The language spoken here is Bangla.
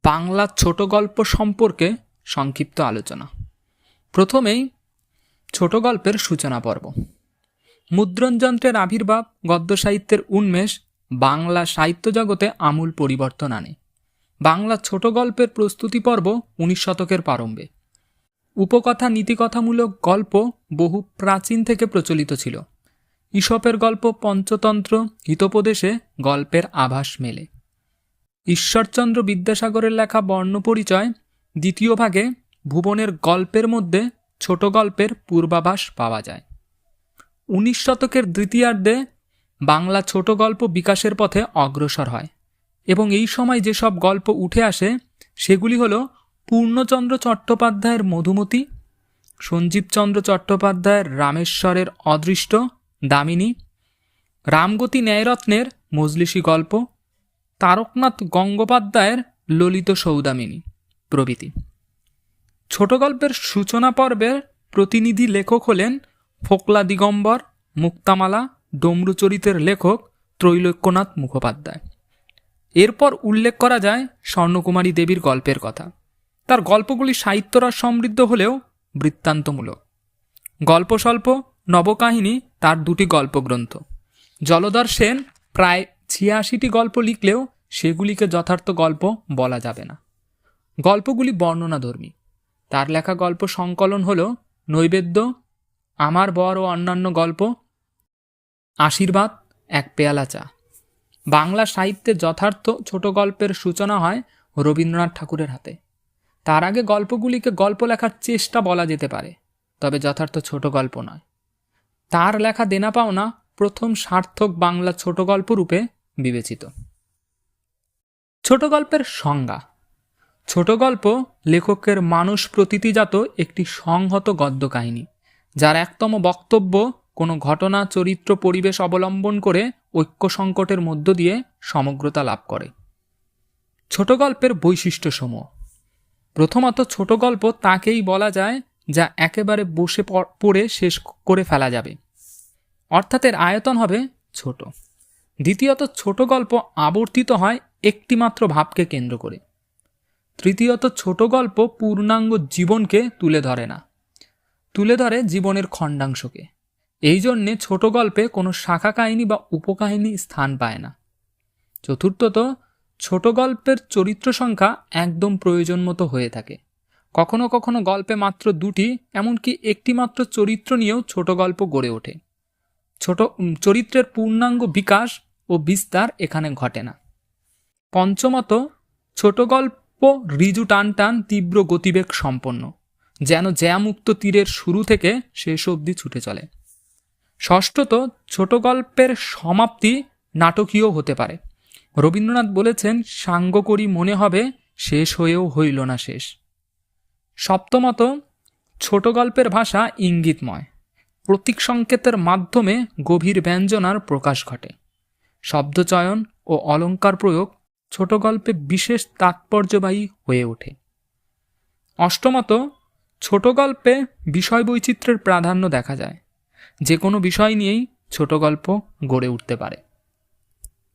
বাংলা ছোট গল্প সম্পর্কে সংক্ষিপ্ত আলোচনা। প্রথমেই ছোট গল্পের সূচনা পর্ব। মুদ্রণযন্ত্রের আবির্ভাব, গদ্য সাহিত্যের উন্মেষ বাংলা সাহিত্য জগতে আমূল পরিবর্তন আনে। বাংলা ছোট গল্পের প্রস্তুতি পর্ব 19 শতকের প্রারম্ভে। উপকথা, নীতিকথামূলক গল্প বহু প্রাচীন থেকে প্রচলিত ছিল। ঈশপের গল্প, পঞ্চতন্ত্র, হিতোপদেশে গল্পের আভাস মেলে। ঈশ্বরচন্দ্র বিদ্যাসাগরের লেখা বর্ণপরিচয় দ্বিতীয় ভাগে ভুবনের গল্পের মধ্যে ছোট গল্পের পূর্বাভাস পাওয়া যায়। 19 শতকের দ্বিতীয়ার্ধে বাংলা ছোট গল্প বিকাশের পথে অগ্রসর হয় এবং এই সময় যেসব গল্প উঠে আসে সেগুলি হল পূর্ণচন্দ্র চট্টোপাধ্যায়ের মধুমতি, সঞ্জীবচন্দ্র চট্টোপাধ্যায়ের রামেশ্বরের অদৃষ্ট দামিনী, রামগতি ন্যায়রত্নের মজলিশি গল্প, তারকনাথ গঙ্গোপাধ্যায়ের ললিত সৌদামিনী প্রভৃতি। ছোট গল্পের সূচনা পর্বের প্রতিনিধি লেখক হলেন ফোকলা দিগম্বর, মুক্তামালা, ডমরুচরিতের লেখক ত্রৈলোক্যনাথ মুখোপাধ্যায়। এরপর উল্লেখ করা যায় স্বর্ণকুমারী দেবীর গল্পের কথা। তার গল্পগুলি সাহিত্যরস সমৃদ্ধ হলেও বৃত্তান্তমূলক। গল্প স্বল্প, নবকাহিনী তার দুটি গল্পগ্রন্থ। জলধর সেন প্রায় 86টি গল্প লিখলেও সেগুলিকে যথার্থ গল্প বলা যাবে না। গল্পগুলি বর্ণনাধর্মী। তার লেখা গল্প সংকলন হল নৈবেদ্য, আমার বর ও অন্যান্য গল্প, আশীর্বাদ, এক পেয়ালা চা। বাংলা সাহিত্যে যথার্থ ছোট গল্পের সূচনা হয় রবীন্দ্রনাথ ঠাকুরের হাতে। তার আগে গল্পগুলিকে গল্প লেখার চেষ্টা বলা যেতে পারে, তবে যথার্থ ছোট গল্প নয়। তার লেখা দেনা পাওনা প্রথম সার্থক বাংলা ছোট গল্প রূপে বিবেচিত। ছোট গল্পের সংজ্ঞা। ছোট গল্প লেখকের মানুষ প্রতীতিজাত একটি সংহত গদ্য কাহিনী, যার একতম বক্তব্য কোনো ঘটনা, চরিত্র, পরিবেশ অবলম্বন করে ঐক্য সংকটের মধ্য দিয়ে সমগ্রতা লাভ করে। ছোট গল্পের বৈশিষ্ট্যসমূহ। প্রথমত, ছোট গল্প তাকেই বলা যায় যা একেবারে বসে পড়ে শেষ করে ফেলা যাবে, অর্থাৎ এর আয়তন হবে ছোট। দ্বিতীয়ত, ছোট গল্প আবর্তিত হয় একটিমাত্র ভাবকে কেন্দ্র করে। তৃতীয়ত, ছোট গল্প পূর্ণাঙ্গ জীবনকে তুলে ধরে না, তুলে ধরে জীবনের খণ্ডাংশকে। এই জন্যে ছোট গল্পে কোনো শাখা কাহিনী বা উপকাহিনী স্থান পায় না। চতুর্থত, ছোট গল্পের চরিত্র সংখ্যা একদম প্রয়োজন মতো হয়ে থাকে। কখনো কখনো গল্পে মাত্র দুটি, এমনকি একটি মাত্র চরিত্র নিয়েও ছোট গল্প গড়ে ওঠে। ছোট চরিত্রের পূর্ণাঙ্গ বিকাশ ও বিস্তার এখানে ঘটে না। পঞ্চমত, ছোট গল্প ঋজু টানটান তীব্র গতিবেগ সম্পন্ন, যেন জ্যামুক্ত তীরের শুরু থেকে শেষ অবধি ছুটে চলে। ষষ্ঠত, ছোট গল্পের সমাপ্তি নাটকীয় হতে পারে। রবীন্দ্রনাথ বলেছেন, সাঙ্গ করি মনে হবে শেষ হয়েও হইল না শেষ। সপ্তমত, ছোট গল্পের ভাষা ইঙ্গিতময়। প্রতীক সংকেতের মাধ্যমে গভীর ব্যঞ্জনার প্রকাশ ঘটে। শব্দচয়ন ও অলঙ্কার প্রয়োগ ছোট গল্পে বিশেষ তাৎপর্যবাহী হয়ে ওঠে। অষ্টমত, ছোট গল্পে বিষয় বৈচিত্র্যের প্রাধান্য দেখা যায়। যে কোনো বিষয় নিয়েই ছোট গল্প গড়ে উঠতে পারে।